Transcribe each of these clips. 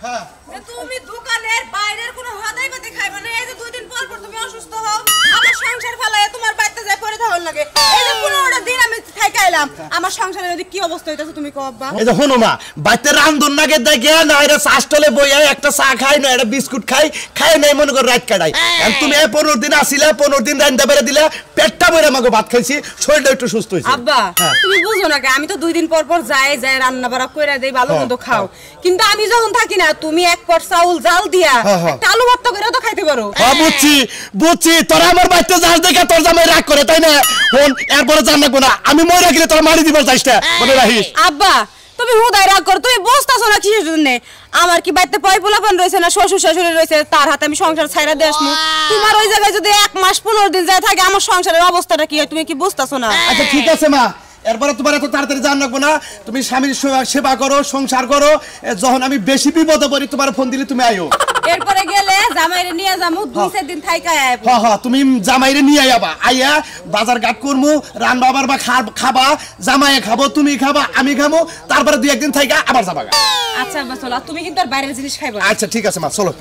হ্যাঁ তুমি দোকানের বাইরের কোনো হাদাই পাতে খাইবা না। এই যে 2 দিন পর পর তুমি অসুস্থ হও, আমার সংসার ফলায় তোমার বাইতে যায় পড়ে থাকল লাগে। এই যে 15টা দিন আমি খাইলাম, আমার সংসারের যদি কি অবস্থা হইতাছে তুমি কও আব্বা। এই যে হনো মা, বাইতে রান্ধন নাগে দেখে না এরা চাষতলে বইয়া একটা চা খাই না একটা বিস্কুট খাই নাই মনে করে রাত কাটাই। তুমি এই 15 দিন আসিলা, 15 দিন রান্ধা বেড়ে দিলা, পেটটা ভরে আমাকে ভাত খাইছি, শরীরটা একটু সুস্থ হইছে। আব্বা তুমি বুঝো না, আমি তো 2 দিন পর পর যাই রান্না বাড়া কইরা দেই, ভালো মন্দ খাও, কিন্তু আমি যখন থাকি না তুমি এক পট চাউল জাল দিয়া একটা আলু ভর্তা কইরা তো খাইতে পারো। হ্যাঁ বুঝছি তোরা আমার বাইতে যাস দেখে তোর জামাই রাগ করে তাই না? ফোন এরপরে জানা কোনা আমি মরে গেলে তোরা মারি দিবার যাইস না, মনে রাখিস। আব্বা তুমি হুদাই রাগ কর, তুমি বুঝতাছো না কিসের জন্য? আমার কি বাইতে পয় পোলাপান রয়েছে না, শ্বশুর শাশুড়ি রয়েছে, তার হাতে আমি সংসার ছাইরা দিয়ে আসমু। তোমার ওই জায়গায় যদি 1 মাস 15 দিন যায় থাকে, আমার সংসারের অবস্থাটা কি হয় তুমি কি বুঝতাছো না? আচ্ছা ঠিক আছে মা, এরপরে তোমার এত তাড়াতাড়ি জান রাখবো না, তুমি স্বামীর সেবা করো, সংসার করো, যখন আমি বেশি বিপদে পড়ি তোমার ফোন দিলে তুমি আইও। এরপরে গেলে জামাইরে নিয়ে যামু, 2-4 দিন থাইকা আইবো। হ্যাঁ তুমি জামাইরে নিয়ে আইবা, আইয়া বাজার ঘাট করমু, রান্না বাড়বা, খাবা, জামাইয়ে খাবো, তুমি খাবা, আমি খাবো, তারপরে 2-1 দিন থাইকা আবার যাবা। আচ্ছা আব্বা চলো, তুমি কিন্তু আর বাইরের জিনিস খাইবা। আচ্ছা ঠিক আছে মা চলো।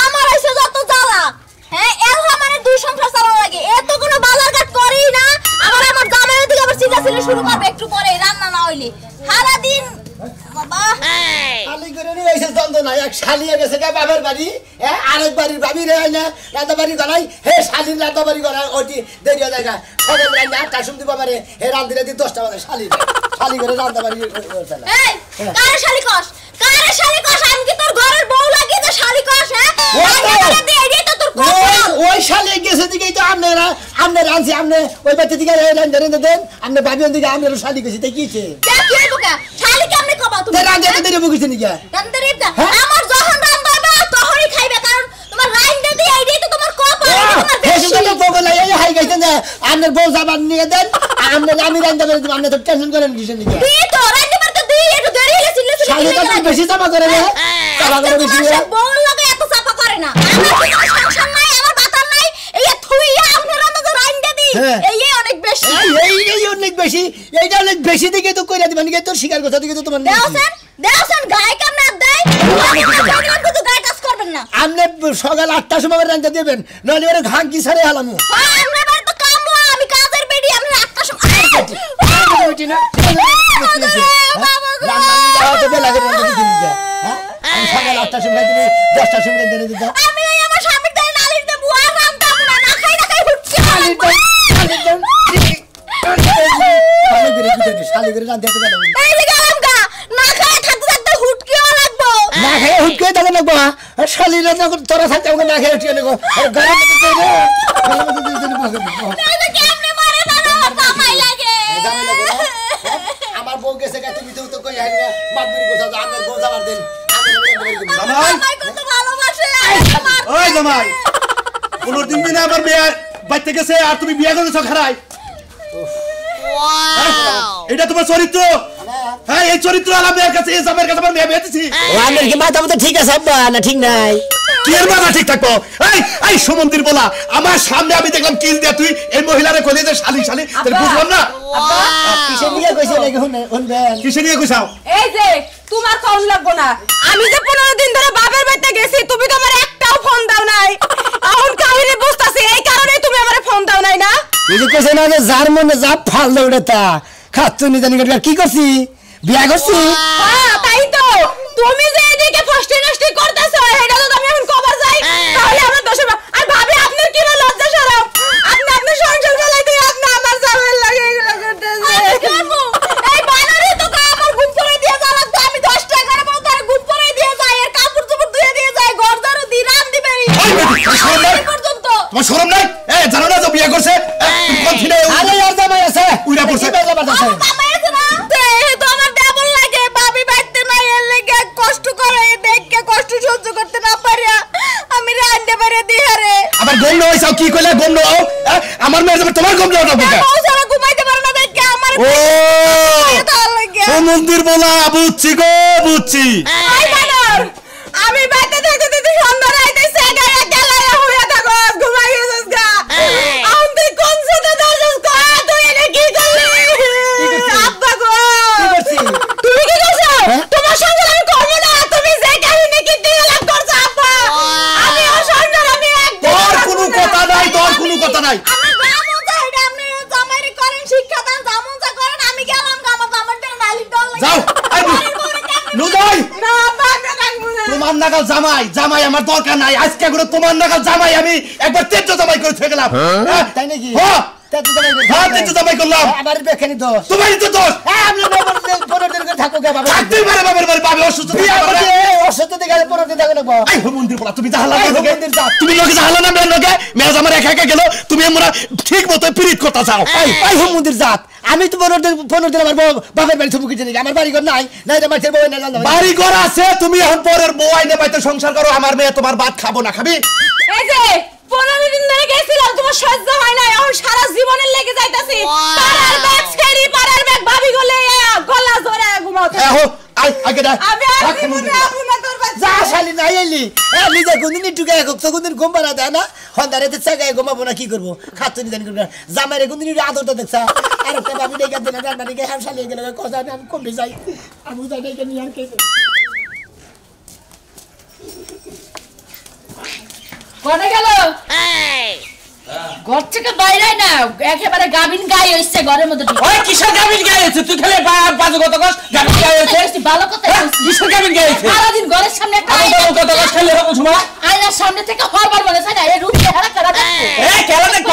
আমার এসে যত জ্বালা, হ্যাঁ এলহা মানে 2 সংসার চালানো লাগে, এত কোনো বাজার ঘাট করেই না। আমার জামাইয়ের দিকে আবার চিন্তা ছিল শুরু করবে একটু পরে, রান্না না হইলে সারা দিন বাবা শালি করে নিয়ে এসে দ্বন্দ্ব নাই। এক শালিয়ে গেছে গা বাবার বাড়ি, হ্যাঁ আরেক বাড়ির বাবি রে না রান্না বাড়ি গলাই, হে শালির রান্না বাড়ি গলাই ওটি দেরি হয়ে যায়। সকাল রান্না 8টার সময় বাবারে হে রান্ধিলে দি 10টা বাজে শালি করে রান্না বাড়ি। এই কারে শালি কস, কারে শালি কস? আমি কি তোর ঘরের বউ লাগি যে শালি কস? হ্যাঁ ওই শালি গেছে দিকেই তো আপনারা আনছি, আপনি ওই বাচ্চা দিকে রান্না দেন, আপনি ভাবি দিকে আপনার শালি গেছি তাই কিছে শালি কেমনে কবা তুমি? রান্না দেরি বকিছে নাকি? আমার যখন রান্না হবে তখনই খাইবে, কারণ তোমার রান্না দিয়ে এইটাই তো তোমার কপাল, তোমার বেশি হাই গেছে না আপনার বউ যাবার নিয়ে দেন, আমি রান্না করে দিব, আপনি তো টেনশন করেন কিসের নিকে? তো রান্না করতে দিই একটু দেরি হলে শালি তো বেশি চাপা করে না, চাপা করে বেশি বউ লাগে এত চাপা করে না। আমার কি সংসার নাই, আমার বাতার নাই, এই থুইয়া আপনার রান্না যে রান্না দিই এই অনেক বেশি, এই অনেক বেশি, এইটা অনেক বেশি দিকে তো কইরা দিবেন কি? তোর শিকার কথা দিকে তো তোমার দেওছেন গায়ে কামনা দেয়, কিন্তু গায়ে কাজ করবেন না। আপনি সকাল 8টার সময় রান্না দেবেন, নইলে ওরে ঘাম কি ছাড়ে হালামু। হ্যাঁ আমরা বাড়ি তো কামলা, আমি কাজের বেডি, আমি 8টার সময় ওইটি না রান্না নিয়ে তো বেলা করে রান্না দিতে দিতে, হ্যাঁ আমি সকাল 8টার সময় তুমি 10টার সময় রান্না দিতে। আমি আমার স্বামীর দাই নালিশ দেব আর রান্না না না খাই হুচ্ছি শালি করে রান্না দিতে লাগবে, এই যে গেলাম গা, না খাই থাকতে থাকতে হুটকিও লাগবো, না খাই হুটকে থাকা লাগবো। শালি রান্না করে তোরা থাকতে আমাকে না খাই উঠিয়ে নেবো, গরম দিতে কেমনে মারে জানো কামাই লাগে। আমার বউ গেছে গা, তুমি তো কই হাইবা মাতবুরি কোসা যা, আমার বউ যাবার দেন। জামাই কত ভালোবাসে আমার। ওই জামাই 15 দিন আবার বিয়ে বাইতে গেছে আর তুমি বিয়ে করেছো খারাই। এটা তোমার চরিত্র? হ্যাঁ এই চরিত্র আলামের কাছে, এই জামের কাছে আমার মেয়ে বেঁধেছি। আমার কি মাথা মতো ঠিক আছে আব্বা না ঠিক নাই? কি এর মাথা ঠিক থাকবো? এই সুমন্দির বলা আমার সামনে আমি দেখলাম কিল দিয়া তুই এই মহিলারে কইলে যে শালি তাহলে বুঝলাম না। কিসে নিয়ে কইছে নাকি শুনবেন? কিসে নিয়ে কইছাও? এই যে তোমার ফোন লাগবো না, আমি যে 15 দিন ধরে বাপের বাড়িতে গেছি, তুমি তো আমার একটাও ফোন দাও নাই। এখন কাহিনী বুঝতাছি, এই কারণেই তুমি আমারে ফোন দাও নাই না? এই যে কইছে না যে যার মনে যা ফাল দৌড়ে তা খাচ্ছনি জানি কি করছি, বিয়া করছি। হ্যাঁ তাই তো, তুমি যে এদিকে ফষ্টি নষ্টি করতেছো এটা তো আমি এখন কবার যাই, তাহলে আমার দোষ হবে। আর ভাবি আপনার কি লজ্জা শরম, আপনি সংসার চালাইতে আপনি আমার জামাই লাগে এগুলো করতেছে। এই বানারে তো আমার ঘুম করে দিয়ে যালাম, তো আমি 10 টাকা করে বউ তার ঘুম করে দিয়ে যাই, আর কাপড় চোপড় ধুয়ে দিয়ে যাই, ঘর ঝাড়ু দি, রান দিবে পর্যন্ত। তোমার শরম নাই? জানো না যে বিয়ে করছে? কোন ছিল? আরে আর জামাই আছে উইরা পড়ছে। জামাই আছে না, তো আমার দেবল লাগে, ভাবি বাইতে নাই, এর লাগে কষ্ট করে দেখে কষ্ট সহ্য করতে না পারি আমি রান্না করে দিই। আরে আবার গন্ধ হইছাও কি কইলা? গন্ধ আমার মেয়ে যাবে তোমার গন্ধ ওটা বোকা। বউ সারা ঘুমাইতে পারে না দেখে আমার ও ভালো লাগে। ও মন্দির বলা বুঝছি গো বুঝছি। এই বানর, আমি বাইতে থাকতে দিদি সন্ধ্যা রাইতেছে গায়ে গেলায় হইয়া থাকো, ঘুমাই গেছস গা। আউন তুই কোন সুতে দরজস গা, তুই এটা কি করলি? আব্বা গো কি করছি? তুমি কি করছো? তোমার সঙ্গে আমি করব না, নাগাল জামাই আমার দরকার নাই আজকে করে তোমার নাগাল জামাই আমি একবার তেজ জামাই করে থেকে গেলাম তাই নাকি হ্যাঁ হ্যাঁ তেজ জামাই করলাম আমার বেখানি দোষ তোমারই তো দোষ আপনি 15 দিন করে থাকো বাবা থাকতেই পারে বাবার বাড়ি বাবা অসুস্থ অসুস্থ থেকে 15 দিন থাকো না আই মন্দির বলা তুমি জাহালা মন্দির যাও তুমি লোকে জাহালা না মেয়ের লোকে মেয়ে আমার একা একা গেল তুমি আমরা ঠিক মতো পিরিত করতে চাও আই মন্দির যাত আমি তো 15 দিন আমার বাবার বাড়ি থুবুকি জানি আমার বাড়ি ঘর নাই নাই রে মাছের বউ না জানো বাড়ি ঘর আছে তুমি এখন পরের বউ আইনে বাইতে সংসার করো আমার মেয়ে তোমার ভাত খাবো না খাবি এই যে 15 দিন ধরে গেছিলাম তোমার সহ্য হয় না এখন সারা জীবনের লেগে যাইতাছি পাড়ার ব্যাগ ছেড়ি পাড়ার ব্যাগ ভাবি গলে গলা ধরে ঘুমাতে আই আগে দা আমি আর জীবনে আপনা করবা যা শালি নাই এলি নিজে কোনদিন টুকে তো কোনদিন ঘুম পাড়া দেয় না হন্দারেতে চাগায় ঘুমাবো না কি করবো খাচ্ছি জানি করবো জামাইরে কোনদিন আদরটা দেখছা আর একটা ভাবি দেখে দিন রান্না দিকে হ্যাঁ শালিয়ে গেলে কথা আমি কমে যাই আমি যাই দেখে নিয়ে আর কে কোনে গেল ঘর থেকে বাইরে না একেবারে গাবিন গাই হইছে ঘরের মধ্যে ওই কিসের গাবিন গাই হইছে তুই খালি বাজু কত কস গাবিন গাই হইছে ভালো কথা কিসের গাবিন গাই হইছে সারা দিন ঘরের সামনে একটা আমি তো কত কস খালি হবে সময় আয়নার সামনে থেকে হরবার বলে না এই রূপ চেহারা করা দেখো এই খেলা দেখ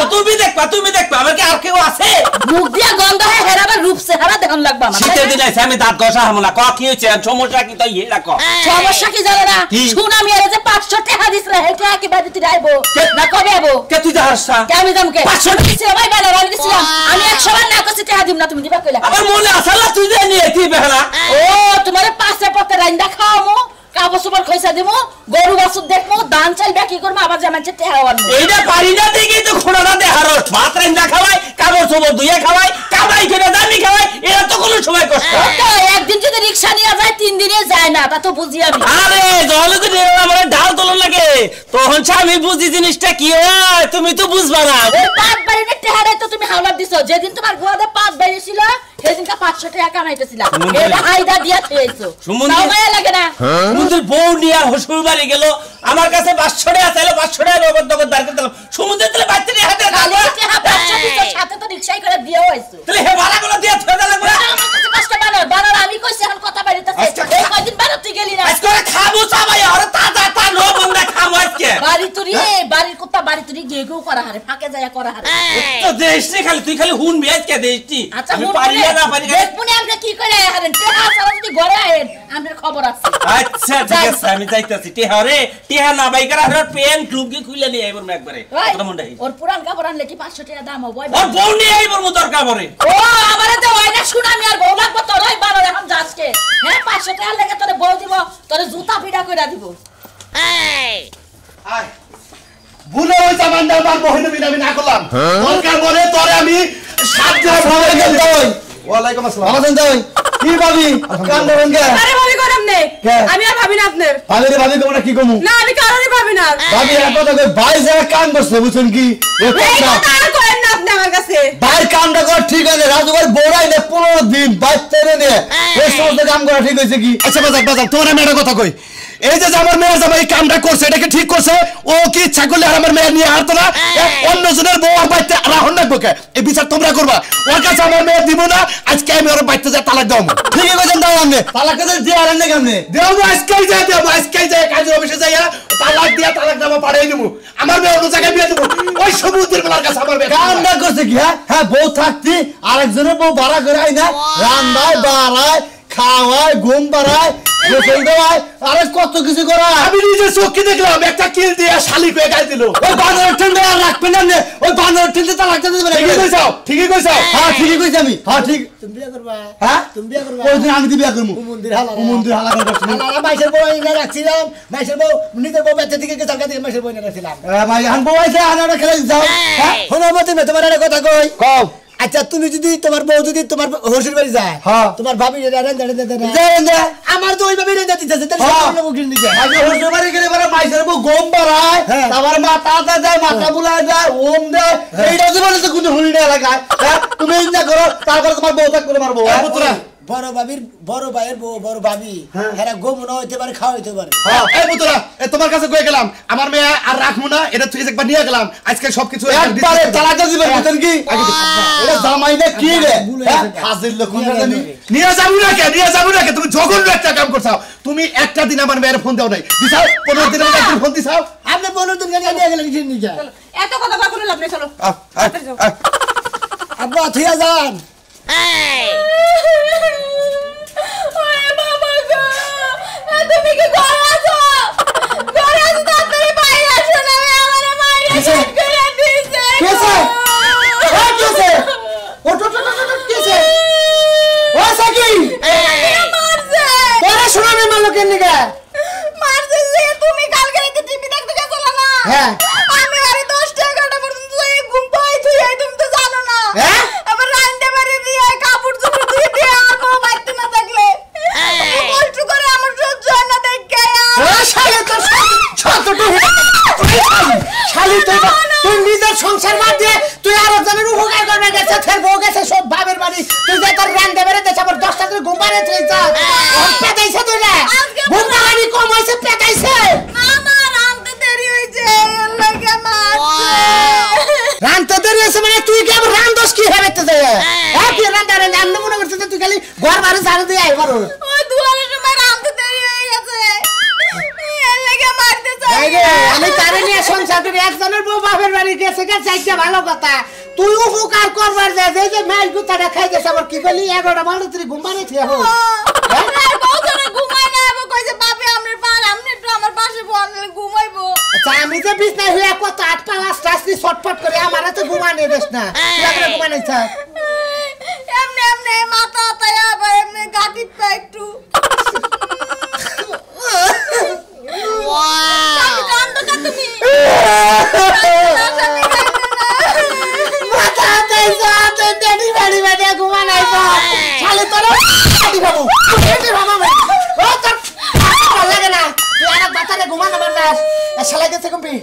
তুমি দেখবা আমার কি আর কেউ আছে মুখ দিয়া গন্ধ হয় হেরাবার রূপ চেহারা দেখন লাগবা আমার শীতের দিন আছে আমি দাঁত ঘষা হামলা ক কি হইছে সমস্যা কি তো ইয়ে রাখো সমস্যা কি জানো না শুন আমি এর যে 500 টাকা দিছরা হেটা কি বাড়ি তুই আইবো না কবে আইবো কে তুই যাহরসা কে আমি দামকে 500 টাকা দিছি ভাই বালা আমি দিছিলাম আমি 100 বার না কইছি টাকা দিম না তুমি দিবা কইলা আমার মনে আসালা তুই যে নিয়ে কি বেহলা ও তোমারে পাঁচটা পথে রান্দা খাওয়ামু কাবো সুপার খইসা দিমু গরু বাছুর দেখমু ধান চাল বাকি করমু আবার জামাইছে টাকা আনমু এইটা পারি না দেখি তো খোড়াটা দে হারস ভাত রান্দা খাওয়াই কাবর সবর দুইয়া খাওয়াই কামাই করে দামি খাওয়াই এরা তো কোনো সময় কষ্ট তো একদিন যদি রিকশা নিয়ে যায় 3 দিনে যায় না তা তো বুঝি আমি আরে জলে তো আমার ঢাল তোলন লাগে তখন আমি বুঝি জিনিসটা কি হয় তুমি তো বুঝবা না ওই পাঁচ বাড়িতে টাকাটাই তো তুমি হাওলা দিছো যেদিন তোমার গোয়াতে পাঁচ বাড়ি ছিল সেদিনকা 500 টাকা কামাইতেছিলা এটা হাইদা দিয়া থইছো তাও মায়া লাগে না সমুদ্রের বউ নিয়া হসুর বাড়ি গেল আমার কাছে 500 টাকা চাইলো 500 টাকা নগদ নগদ বার করে দিলাম সমুদ্রে তাহলে বাচ্চাটি হাতে খালি টাকা 500 দিছো সাথে তো রিকশাই করে দিও হইছো তাহলে হে ভাড়াগুলো দিয়ে থয়ে দিলাম আমার কাছে কষ্ট বানার আমি কইছি এখন কথা বাড়িতেছে এই কয়দিন বাড়তে গেলি না আজকে খাবো চাবাই আর তা নো বন্ধা খাবো আজকে বাড়ি তুরি বাড়ির কুত্তা বাড়ি তুরি গেগেও করা হারে ফাঁকে যায় করা হারে তো দেশনি খালি তুই খালি হুন আজকে দেশটি আচ্ছা আমি পারি না পারি না দেখুনি আপনি কি করে হারেন টাকা ছাড়া যদি ঘরে আইন আমাদের খবর আছে আচ্ছা ঠিক আছে আমি যাইতাছি টিহা না বাই করা আর পেন টুকি খুলে নিয়ে আইবো একবারে কথা মন্ডাই ওর পুরান কাপড় আনলে কি 500 টাকা দাম হবে ওর বউ নিয়ে আইবো মো দরকার পড়ে ও আমারে তো হয় না শুন আমি আর বউ লাগবো তোর ওই বারো এখন যাচ্ছে হ্যাঁ 500 টাকা লেগে তোরে বউ দিব তোরে জুতা পিটা কইরা দিব আয় ভুলে ওই জামানটা আমার বহিন আমি না করলাম দরকার বলে তোরে আমি 7 দিন ভরে গেল দই ওয়ালাইকুম আসসালাম আমাদের দই কি ভাবি কাম দেন কে আরে ভাবি করাম নে আমি আর ভাবি না আপনার ভাবি তোমরা কি কমু না আমি কারণে ভাবি না ভাবি এক কথা কই ভাই যারা কাম করছে বুঝছেন কি এই কথা আর করেন না আপনি আমার কাছে ভাই কামটা কর ঠিক আছে রাজু ভাই বড়াই না 15 দিন বাইতে নে এই সমস্ত কাম করা ঠিক হইছে কি আচ্ছা বাজার তোমার আমি একটা কথা কই এই যে আমার মেয়ে জামাই কামটা করছে এটাকে ঠিক করছে ও কি ইচ্ছা করলে আর আমার মেয়ে নিয়ে হারতো না অন্য জনের বউ আর বাইতে রাহন না বকে এই বিচার তোমরা করবা ওর কাছে আমার মেয়ে দিব না আজকে আমি ওর বাইতে যা তালাক দাও ঠিকই কইছেন দাও আমনে তালাক কাছে দিয়ে আর না কেমনে দেও আজকেই যায় কাজের অফিসে যাইয়া তালাক দিয়া তালাক দাও পাড়াই নিমু আমার মেয়ে অন্য জায়গায় বিয়ে দেব ওই সমুদ্রের বেলার কাছে আমার মেয়ে কামটা করছে কি হ্যাঁ বউ থাকতি আরেকজনের বউ ভাড়া করে আই না রান্নায় বাড়ায় খাওয়ায় ঘুম পাড়ায় আরে কত কিছু করা আমি নিজে চোখে দেখলাম একটা কিল দিয়ে শালি করে গাল দিল ওই বানরের ঠেন্ডে আর রাখবে না ওই বানরের ঠেন্ডে তা রাখতে দেবে ঠিকই কইছো হ্যাঁ ঠিকই কইছি আমি হ্যাঁ ঠিক তুমি বিয়া করবা হ্যাঁ তুমি বিয়া করবা ওই দিন আমি তো বিয়া করব মন্দির হালা হালা মাইশের বউ এনে রাখছিলাম মাইশের বউ নিজের বউ বেঁচে থেকে গেছে কাছে মাইশের বউ এনে রাখছিলাম ভাই আন বউ আইছে আনাটা খেলে যাও হ্যাঁ শোনো মতে তোমার একটা কথা কই কও আচ্ছা তুমি যদি তোমার বউ যদি তোমার শ্বশুর বাড়ি যায় তোমার ভাবি আমার তো ওই ভাবে রেঁধে দিতেছে শ্বশুর বাড়ি গেলে মাইসের বউ গম বাড়ায় তারপর মাথা যায় মাথা বুলায় যায় ওম দেয় এইটা তো বলে কোনো হুড়ি এলাকায় তুমি এই না করো তারপরে তোমার বউ থাক করে মারবো বড় ভাবির বড় ভাইয়ের বউ বড় ভাবি এরা গম না হইতে পারে খাওয়া হইতে পারে এই পুত্রা তোমার কাছে কয়ে গেলাম আমার মেয়ে আর রাখবো না এটা তুই একবার নিয়ে গেলাম আজকে সবকিছু একবারে তালাক দিবেন বুঝেন কি এটা জামাই না কি রে হাজির লোক কোন জানি নিয়ে যাবো না কে তুমি জঘন্য একটা কাম করছাও তুমি একটা দিন আমার মেয়ের ফোন দাও নাই দিছাও 15 দিনের মধ্যে ফোন দিছাও আপনি 15 দিন নিয়ে গেলেন কি নিয়ে যা এত কথা কই করে লাভ নেই চলো আব্বা থিয়া যান ওরে বাবা গো তুমি কি ঘরে আছো তাড়াতাড়ি বাইরে আসো না আমারে মাইরে শেষ করে দিয়েছে কেসে কেসে ওটো কেসে ও সাকি মারছে তোরা শোনাবে মালকের নিগা মারছে যে তুমি কালকে রাতে টিভি দেখতে গেছলা না হ্যাঁ আমি আরে 10 টাকা পর্যন্ত এই ঘুম পাই তুই তুমি তো জানো না হ্যাঁ আবার রান্না বাড়ি দিয়ে কাপড় চোপড় ধুয়ে দিয়ে আর বউ বাইতে না থাকলে কষ্ট করে আমার সহ্য হয় না দেখে ও শালি তো ছোটটো শালি তুই নিজের সংসার বাদ দিয়ে তুই আর একজনের উপকার করবে গেছে ফের বউ গেছে সব বাবের বাড়ি তুই যে তোর রান্না বেড়ে দেছ আবার 10টা করে ঘুম পারে তুইছা পেটাইছে তুই রে ঘুম পানি কম হইছে পেটাইছে মামা রান্না দেরি হইছে লাগে মারছে রান্না দেরি হইছে মানে তুই কি আবার রান্দস কি হবেতে যায় হ্যাঁ কি রান্না রান্না মনে করছিস তুই খালি ঘর বাড়ি ঝাড়ু দিয়ে আইবার ওই দুয়ারের সময় রান্না দেরি হয়ে গেছে এর লাগে মারতে চাই আমি তারে নিয়ে সংসার করে একজনের বউ বাপের বাড়ি গেছে গা চাইতে ভালো কথা তুই উপকার করবার যা যে মেল গুতাটা খাই গেছে আবার কি করলি 11টা বাজে তুই ঘুমানে থিয়া হো আর কতরে ঘুমাই না আবার কইছে বাপে আমনের পার আমনে একটু আমার পাশে বললে ঘুমাইবো আচ্ছা আমি যে বিছনায় হইয়া কত 8 পা আস্তে ছটফট করে আমারে তো ঘুমানে দেস না তুই আগে ঘুমানে চা এমনে মাথা তায়া আবার এমনে গাটি পা একটু ওয়াও কান্দ তুমি মাথা তাইছা তো দেনি বাড়ি বাড়ি ঘুমানাই তো শালে তোর আদি বাবু এটি বাবা ও তোর ভালো লাগে না তুই আর বাতারে ঘুমানো বান্দাস এ শালা গেছে কম্পি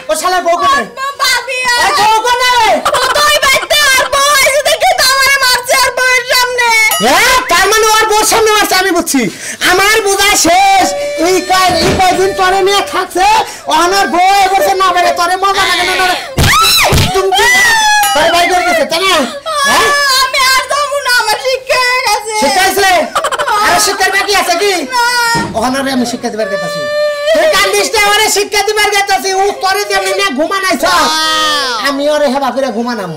ও শালা বউ কোনে বাবি এ বউ কোনে কতই বাইতে আর বউ এসে দেখে তো আমারে মারছে আর বউয়ের সামনে হ্যাঁ তার মানে ওর বউর সামনে মারছে আমি বুঝছি আমার বোঝা শেষ এই কয়দিন পরে নিয়ে থাকছে ওনার বউ এবারে না বেরে তোরে মজা লাগে না তুমি তাই ভাই করে গেছে তাই না হ্যাঁ আমি আর যাবো না আমার শিক্ষা হয়ে গেছে শিখাইছে আর শিক্ষার বাকি আছে কি ওনারে আমি শিক্ষা দিবার গেতাছি তুই কান্দিসতে ওরে শিক্ষা দিবার গেতাছি ও তোরে যেমনি না ঘুমানাইছ আমি ওরে হেবা করে ঘুমানাম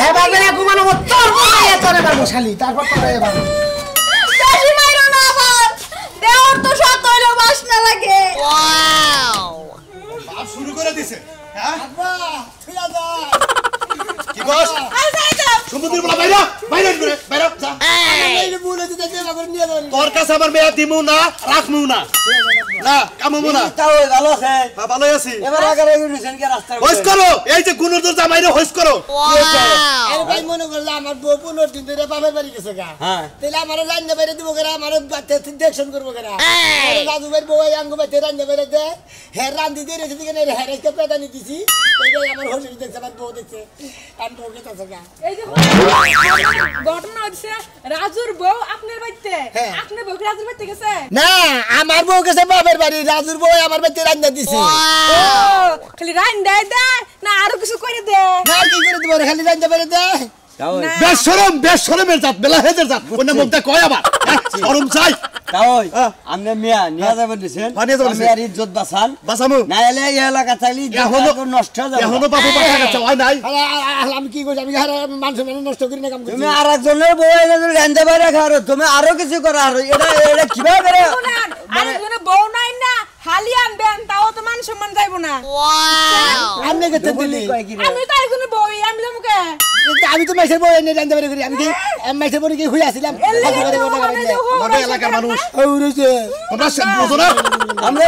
হেবা করে ঘুমানাম তোর বউয়ে তোরে বাবু শালি তারপর তোরে হেবা বেশি মাইরো না আবার দেওর তো সত হইলো বাসনা লাগে বাপ শুরু করে দিছে হ্যাঁ আব্বা থিয়া যা কি বস আর যাই দাও সমুদ্রের বলা বাইরে যা আমি বলে দিতে যে বাবু নিয়ে যাও তোর কাছে আমার মেয়ে দিমু না রাখমু না কামমু না তাও ভালো আছে ভালোই আছি এবার আগারে গেছেন কি রাস্তা হইস করো এই যে গুনুর জামাইরে হইস করো আরে ভাই মনে করলে আমার বউ 15 দিন ধরে বাবার বাড়ি গেছে গা হ্যাঁ তাহলে আমার রান্না বাইরে দিব করে আমার দেখশন করবো করে রাজু ভাই বউ আঙ্গ বাইতে রান্না বাইরে দে হ্যাঁ রান্ধি দিয়ে রেখে দিকে হ্যাঁ রেখে পেদানি দিছি এইটাই আমার হসুর দেখছে আমার বউ দেখছে আমি বউ গেছে গা এই যে ঘটনা হচ্ছে রাজুর বউ আপনার বাড়িতে হ্যাঁ। আপনার বউ কি রাজুর বাড়িতে গেছে না আমার বউ গেছে বাবার বাড়ি রাজুর বউ আমার বাইতে রান্না দিছে ও খালি রান দেয় দেয় না আরো কিছু করে দে না কি করে দিব খালি রান্না বাইরে দে তাও বেশ শরমের জাত বেলা হেদের জাত ওনে মুখটা কয় আবার শরম চাই তাও আমনে মিয়া নিয়া যাবেন দিছেন নিয়ে যাবেন আমি আর ইজ্জত বাঁচান বাসামু না এলে এই এলাকা চাইলি নষ্ট হয়ে যাবে এখনো বাবু বাসা গেছে হয় নাই আমি কি করছি আমি মানুষ নষ্ট করি না কাম করছি তুমি আর একজনের বউ এনে যদি রান্দা বাইরে খাও তুমি আরো কিছু করো আর এটা কিভাবে করে আরে কোনো বউ নাই না হালি আনবেন তাও তো মান সম্মান যাইবো না আমি গেতে দিলি আমি তো একজন বউ আমি তো মুখে আমি তো মাইসের বউ এনে রান্না বাইরে করি আমি কি মাইসের বউ কি হই আসিলাম আমাদের এলাকার মানুষ ওরেছে তোমরা বুঝো না আমরা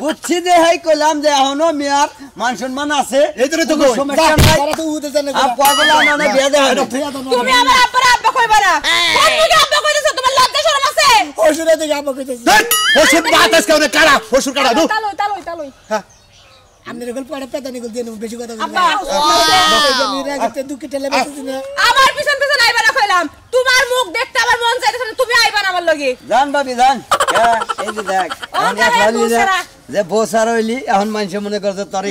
বুঝছি যে হাই কইলাম যে এখনো মিয়ার মান সম্মান আছে এই জন্য তো কই। সমস্যা নাই তারা তো উঠে জানে আর পাগল না বিয়ে দেওয়া হবে। তুমি আমার আব্বা কইবা না কোন দিকে আব্বা কইতেছ তোমার লজ্জা শরম আছে ওষুধে থেকে আবার কইতেছি ওষুধ বাতাস কেউ কারা ওষুধ কারা দু তালই আপনি রেগুল পড়ে পেটা নিকল দিয়ে বেশি কথা আব্বা আমি রাগতে দুঃখে ঠেলে বসেছি না আমার পিছন পিছন আইবা না কইলাম তোমার মুখ দেখতে আমার মন চাইতেছ তুমি আইবা না আমার লগে জান ভাবি জান এই যে দেখ যে বসার হইলি এখন মানুষ মনে করছে তোর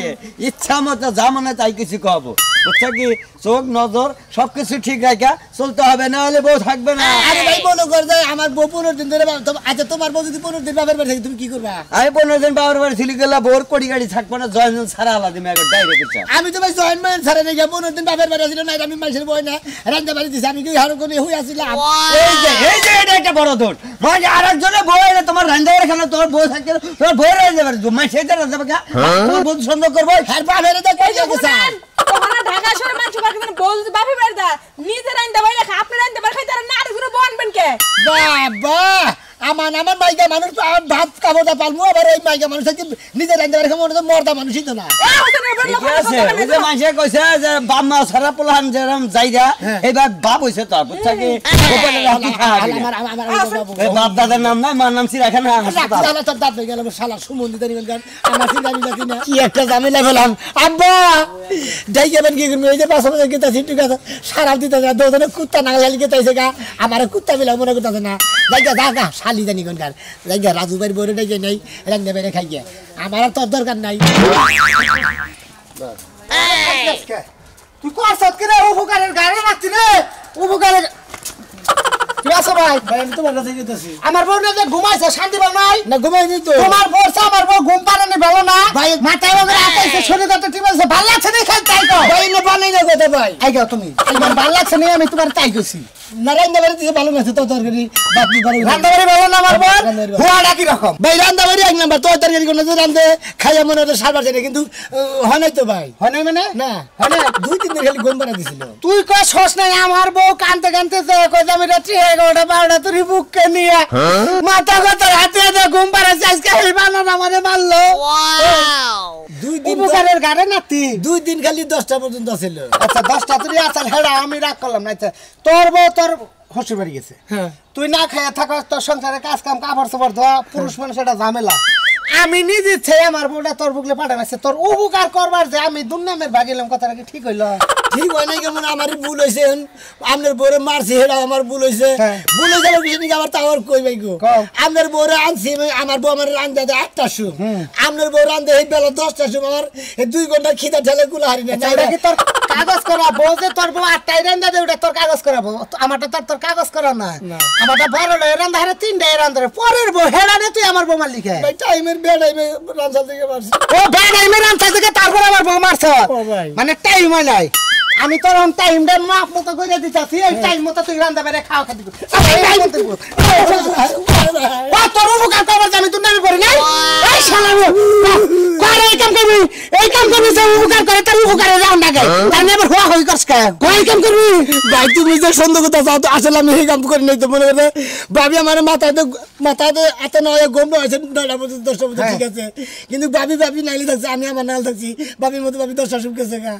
ইচ্ছা মতো যা মনে তাই কিছু কব বুঝছো কি চোখ নজর সবকিছু ঠিক রাখা চলতে হবে না হলে বউ থাকবে না আরে ভাই মনে কর যে আমার বউ 15 দিন ধরে আচ্ছা তোমার বউ যদি 15 দিন বাপের বাড়ি থাকে তুমি কি করবা আমি 15 দিন বাবার বাড়ি ছিলি গেলা বউর কোড়ি গাড়ি থাকবো না জয়ন ছাড়া আলাদা আমি আগে ডাইরেক্ট আমি তো ভাই জয়েন ম্যান ছাড়া নাই 15 দিন বাপের বাড়ি ছিল না আমি মানুষের বই না রান্না বাড়ি দিছি আমি কি হারো করে হই আসিলাম এই যে এটা একটা বড় দোষ মানে আরেকজনে বউ এনে তোমার রান্না বাড়ি খানা তোর বউ থাকতে তোর বউ রয়ে যাবে মানে সেটা রান্না বাড়ি তোর বউ সন্দেহ করবো হ্যাঁ বাপের তো কই গেছে ওখানে ঢাকা শহরে মানুষ বাকি বল বাপে বাড়ি দা নিজে রাইন্দা বাড়ি রাখা আপনি রাইন্দা বাড়ি খাইতে আর না আর গুলো বনবেন কে বাবা আমার মাইকা মানুষ ভাত কাপড়টা পালমু আবার এই মাইকা মানুষ থেকে নিজে রান্না বাড়ি খাবো মর্দা মানুষই তো না ঠিক আছে ওই যে মানুষে কইছে যে বাপ মা সারা পোলান যেরকম জায়গা এইবার বাপ হইছে তো বুঝছা কি গোপালের হাতি খাওয়া আমার এই বাপ দাদার নাম না মার নাম সিরা খান শালা তোর দাঁত গেল শালা সুমন্দি দাঁড়িয়ে গেল আমার চিন্তা আমি দেখি না কি একটা ঝামেলা ফেলাম আব্বা যাই যাবেন কি করবি এই যে পাঁচ বছর গেতে ঠিক আছে সারা দিতে যা দুজনে কুত্তা নাগালি গেতেছে গা আমার কুত্তা বিলা মনে করতেছে না যাই গা শালি জানি কোন গান যাই গা রাজু ভাইয়ের বড় ডাইকে নেই রান্না বেড়ে খাই গিয়া আমার আর তোর দরকার নাই তুই করছত কি রে উপকারের গাড়ি রাখছি রে উপকারের কি আছে ভাই ভাই আমি তোমার কাছে যেতেছি আমার বউ না যে ঘুমাইছে শান্তি পাও নাই না ঘুমাই নি তো তোমার বউছে আমার বউ ঘুম পারে না ভালো না ভাই মাথায় ওগরে আটাইছে শরীর কত ঠিক আছে ভালো লাগছে না খাই তাই তো ভাই না বানাই না কথা ভাই আই গাও তুমি আমার ভালো লাগছে না আমি তোমার তাই কইছি নারায়ণ বাড়ি দিতে ভালো লাগছে তো তরকারি বাপনি ভালো রান্না বাড়ি ভালো না আমার বউ হুয়াটা কি রকম ভাই রান্না বাড়ি এক নাম্বার তো তরকারি কোন রান্দে খাইয়া মনে হলো সারবার জানে কিন্তু হয় নাই তো ভাই হয় নাই মানে না হয় না 2-3 দিন খালি গম বানা দিছিল তুই কই শোষ নাই আমার বউ কানতে কানতে কই আমি রাত্রি 11টা 12টা তুই বুককে নিয়ে মাথা কথা হাতে হাতে গম বানা আজকে এই বানানা আমারে মারলো ওয়াও 2 দিন উপকারের গাড়ে নাতি 2 দিন খালি 10টা পর্যন্ত ছিল আচ্ছা 10টা তুই আসাল হেডা আমি রাগ করলাম না আচ্ছা তোর বউ তোর হসে বাড়ি গেছে তুই না খাইয়া থাকস তোর সংসারে কাজ কাম কাপড় চোপড় ধোয়া পুরুষ মানুষ এটা ঝামেলা আমি নিজে ইচ্ছে আমার বউটা তোর বুকলে পাঠাইছে তোর উপকার করবার যে আমি দুর্নামের ভাগিলাম কথাটা কি ঠিক হইলো ঠিক হয় নাই কেমন আমারই ভুল হইছে আপনার বউরে মারছি হেডা আমার ভুল হইছে ভুল হইছে কিছু আবার তাওর কই ভাই গো আপনার বউরে আনছি আমার বউ আমার রান্দা দেয় 8টার সময় আপনার বউ রান্দে এই বেলা 10টার সময় আমার 2 ঘন্টা খিদা ঠেলে কুলা হারি না এটা কি তোর কাগজ করা বউ যে তোর বউ 8টায় রান্দা দেয় ওটা তোর কাগজ করাবো আমারটা তোর কাগজ করা না আমারটা বড় রান্দা হারে 3টায় রান্দা পরের বউ হেডা রে তুই আমার বউ মার লিখে ভাই টাইমের বেড়াইমে রান্দা থেকে মারছি ও বেড়াইমে রান্দা থেকে তারপর আমার বউ মারছ মানে টাইম নাই আমি তোর টাইমটা মাপ মতো করে দিতাছি এই টাইম মতো তুই রান্দা বেড়ে খাওয়া খাবি তোর উপকার করবার আমি তোর নামে করি নাই এই শালা করে এই কাম করবি যে উপকার করে তার উপকারে যাও না গায় তার নামে হওয়া হই করছ কা কই কাম করবি ভাই তুমি যে সন্দেহ কথা যাও তো আসলে আমি এই কাম করি নাই তো মনে করে ভাবি আমার মাথাতে এত নয় গম হয়েছে 9টা পর্যন্ত 10টা পর্যন্ত ঠিক আছে কিন্তু ভাবি নাইলে থাকছে আমি আমার নাল থাকছি ভাবির মতো ভাবি 10টা শুনকেছে গা